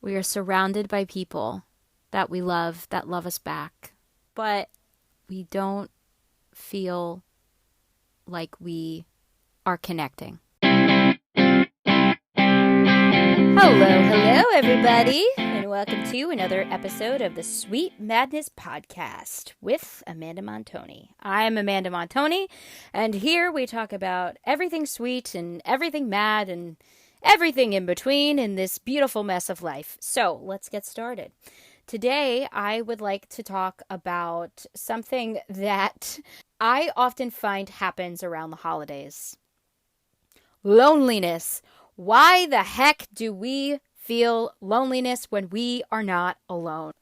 We are surrounded by people that we love, that love us back. But we don't feel like we are connecting. Hello, everybody, and welcome to another episode of the Sweet Madness Podcast with Amanda Montoni. I'm Amanda Montoni, and here we talk about everything sweet and everything mad and everything in between in this beautiful mess of life. So let's get started. Today, I would like to talk about something that I often find happens around the holidays. Loneliness. Why the heck do we feel loneliness when we are not alone?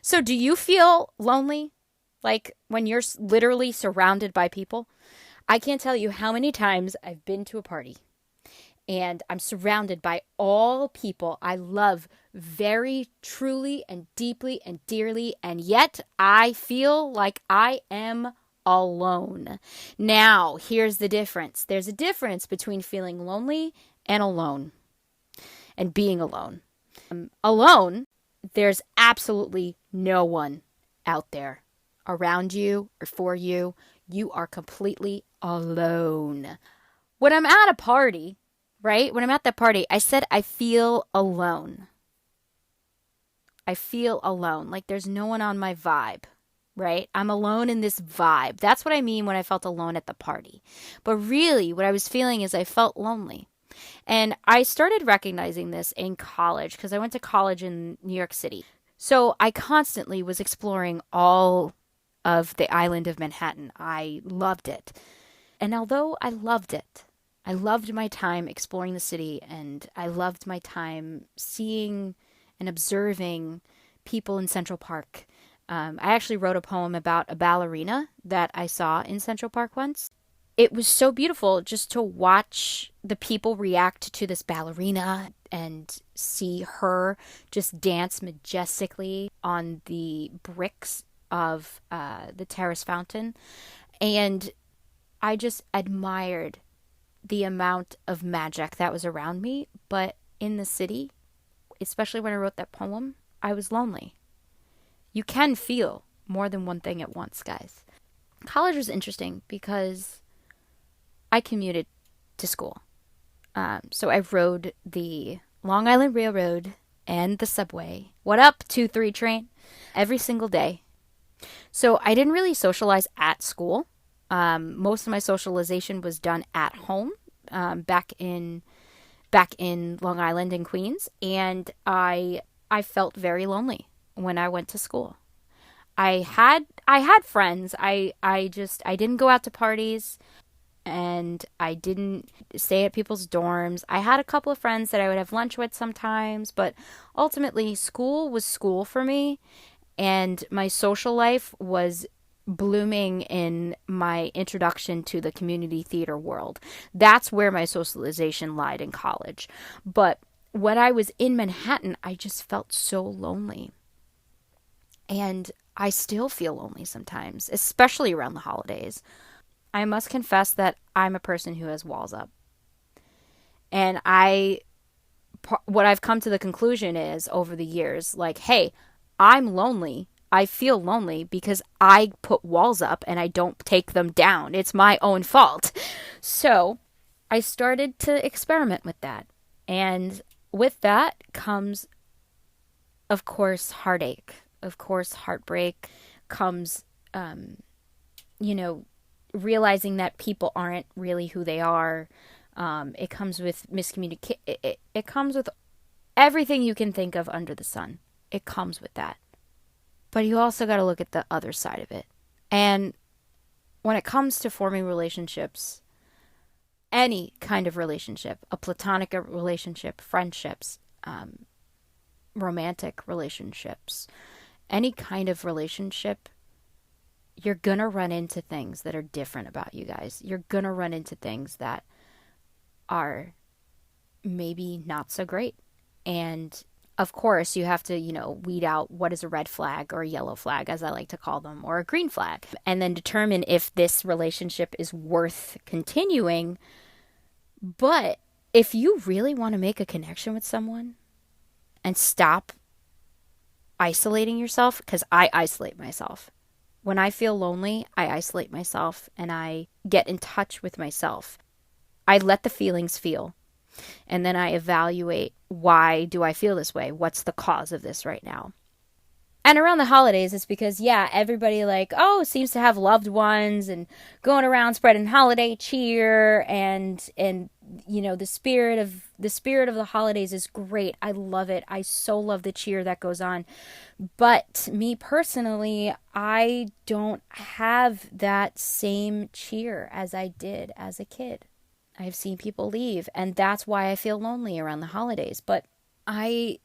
So do you feel lonely? Like when you're literally surrounded by people? I can't tell you how many times I've been to a party and I'm surrounded by all people I love very truly and deeply and dearly, and yet I feel like I am alone. Now, here's the difference. There's a difference between feeling lonely and alone and being alone. Alone, there's absolutely no one out there around you or for you. You are completely alone. When I'm at a party, right? When I'm at that party, I said I feel alone. I feel alone. Like there's no one on my vibe, right? I'm alone in this vibe. That's what I mean when I felt alone at the party. But really, what I was feeling is I felt lonely. And I started recognizing this in college because I went to college in New York City. So I constantly was exploring all of the island of Manhattan. I loved it. And although I loved it, I loved my time exploring the city, and I loved my time seeing and observing people in Central Park. I actually wrote a poem about a ballerina that I saw in Central Park once. It was so beautiful just to watch the people react to this ballerina and see her just dance majestically on the bricks of the terrace fountain. And I just admired the amount of magic that was around me. But in the city, especially when I wrote that poem, I was lonely. You can feel more than one thing at once, guys. College was interesting because I commuted to school. So I rode the Long Island Railroad and the subway. What up, 2-3 train? Every single day. So I didn't really socialize at school. Most of my socialization was done at home, back in Long Island and Queens, and I felt very lonely when I went to school. I had friends. I didn't go out to parties, and I didn't stay at people's dorms. I had a couple of friends that I would have lunch with sometimes, but ultimately school was school for me, and my social life was blooming in my introduction to the community theater world. That's where my socialization lied in college. But when I was in Manhattan, I just felt so lonely. And I still feel lonely sometimes, especially around the holidays. I must confess that I'm a person who has walls up. And what I've come to the conclusion is over the years, like, hey, I'm lonely. I feel lonely because I put walls up and I don't take them down. It's my own fault. So I started to experiment with that. And with that comes, of course, heartache. Of course, heartbreak comes, realizing that people aren't really who they are. It comes with miscommunication. It comes with everything you can think of under the sun. It comes with that. But you also got to look at the other side of it. And when it comes to forming relationships, any kind of relationship, a platonic relationship, friendships, romantic relationships, any kind of relationship, you're going to run into things that are different about you guys. You're going to run into things that are maybe not so great. And of course, you have to, weed out what is a red flag or a yellow flag, as I like to call them, or a green flag, and then determine if this relationship is worth continuing. But if you really want to make a connection with someone, and stop isolating yourself, because I isolate myself. When I feel lonely, I isolate myself and I get in touch with myself. I let the feelings feel, and then I evaluate, why do I feel this way? What's the cause of this right now? And around the holidays, it's because, everybody seems to have loved ones and going around spreading holiday cheer, and the spirit of the holidays is great. I love it. I so love the cheer that goes on. But me personally, I don't have that same cheer as I did as a kid. I've seen people leave, and that's why I feel lonely around the holidays. But I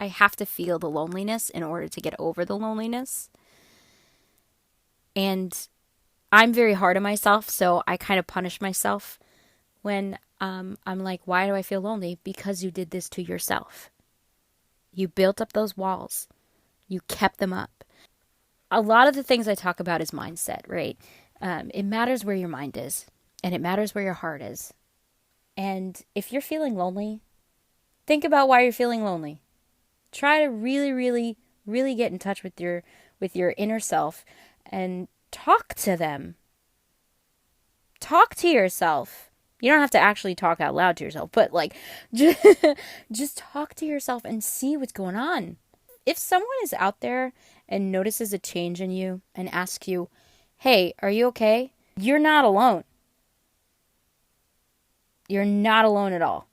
have to feel the loneliness in order to get over the loneliness. And I'm very hard on myself, so I kind of punish myself when I'm like, why do I feel lonely? Because you did this to yourself. You built up those walls. You kept them up. A lot of the things I talk about is mindset, right? It matters where your mind is, and it matters where your heart is. And if you're feeling lonely, think about why you're feeling lonely. Try to really, really, really get in touch with your inner self and talk to them. Talk to yourself. You don't have to actually talk out loud to yourself, but just talk to yourself and see what's going on. If someone is out there and notices a change in you and asks you, hey, are you okay? You're not alone. You're not alone at all.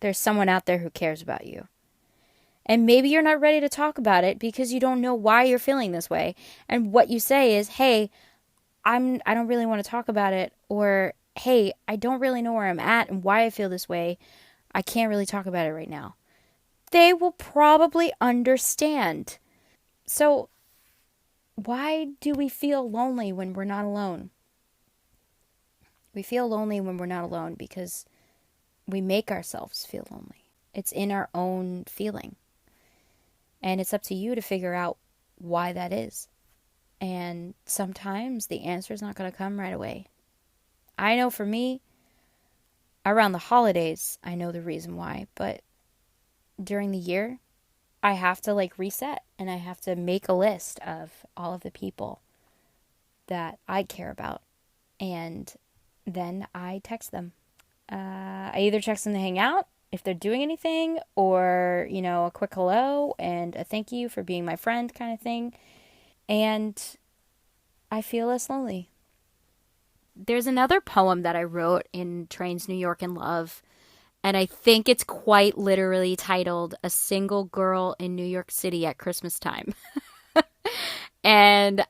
There's someone out there who cares about you. And maybe you're not ready to talk about it because you don't know why you're feeling this way. And what you say is, hey, I don't really want to talk about it. Or, hey, I don't really know where I'm at and why I feel this way. I can't really talk about it right now. They will probably understand. So why do we feel lonely when we're not alone? We feel lonely when we're not alone because we make ourselves feel lonely. It's in our own feeling. And it's up to you to figure out why that is. And sometimes the answer is not going to come right away. I know for me, around the holidays, I know the reason why. But during the year, I have to reset. And I have to make a list of all of the people that I care about. And then I text them. I either text them to hang out, if they're doing anything, or, a quick hello and a thank you for being my friend kind of thing. And I feel less lonely. There's another poem that I wrote in Train's New York in Love, and I think it's quite literally titled A Single Girl in New York City at Christmas Time. And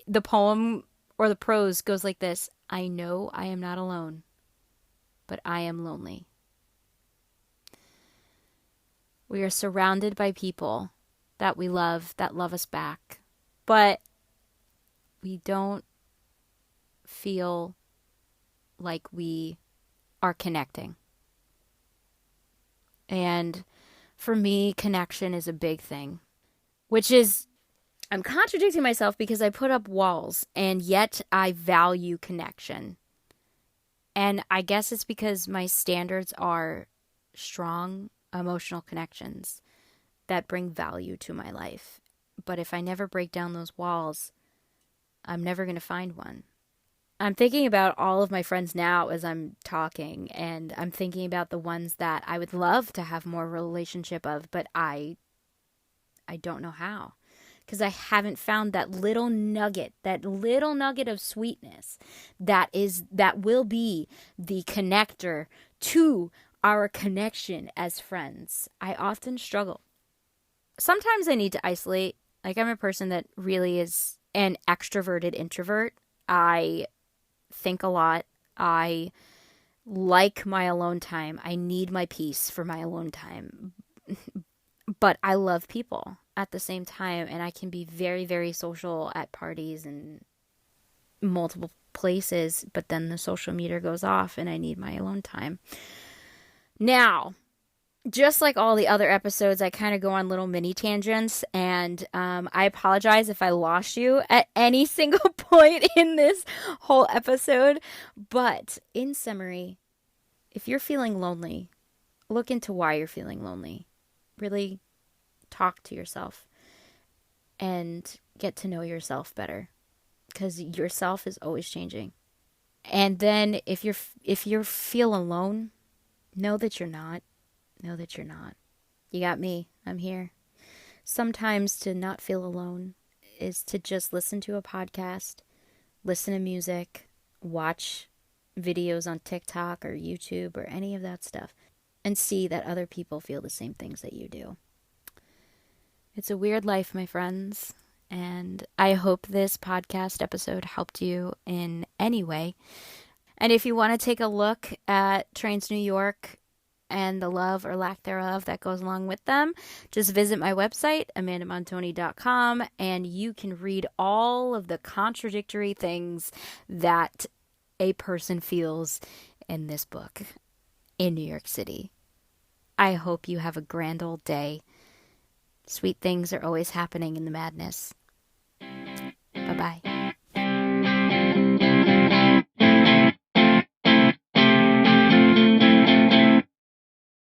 the poem or the prose goes like this: I know I am not alone, but I am lonely. We are surrounded by people that we love, that love us back. But we don't feel like we are connecting. And for me, connection is a big thing. Which is, I'm contradicting myself because I put up walls, and yet I value connection. And I guess it's because my standards are strong emotional connections that bring value to my life. But if I never break down those walls, I'm never going to find one. I'm thinking about all of my friends now as I'm talking, and I'm thinking about the ones that I would love to have more relationship of, but I don't know how. Because I haven't found that little nugget of sweetness that will be the connector to our connection as friends. I often struggle. Sometimes I need to isolate. I'm a person that really is an extroverted introvert. I think a lot. I like my alone time. I need my peace for my alone time. But I love people at the same time, and I can be very, very social at parties and multiple places, but then the social meter goes off and I need my alone time. Now, just like all the other episodes, I kind of go on little mini tangents, and I apologize if I lost you at any single point in this whole episode. But in summary, if you're feeling lonely, look into why you're feeling lonely. Really talk to yourself and get to know yourself better, because yourself is always changing. And then if you feel alone, know that you're not. Know that you're not. You got me. I'm here. Sometimes to not feel alone is to just listen to a podcast, listen to music, watch videos on TikTok or YouTube or any of that stuff, and see that other people feel the same things that you do. It's a weird life, my friends, and I hope this podcast episode helped you in any way. And if you want to take a look at Trains New York and the love or lack thereof that goes along with them, just visit my website, amandamontoni.com, and you can read all of the contradictory things that a person feels in this book in New York City. I hope you have a grand old day. Sweet things are always happening in the madness. Bye-bye.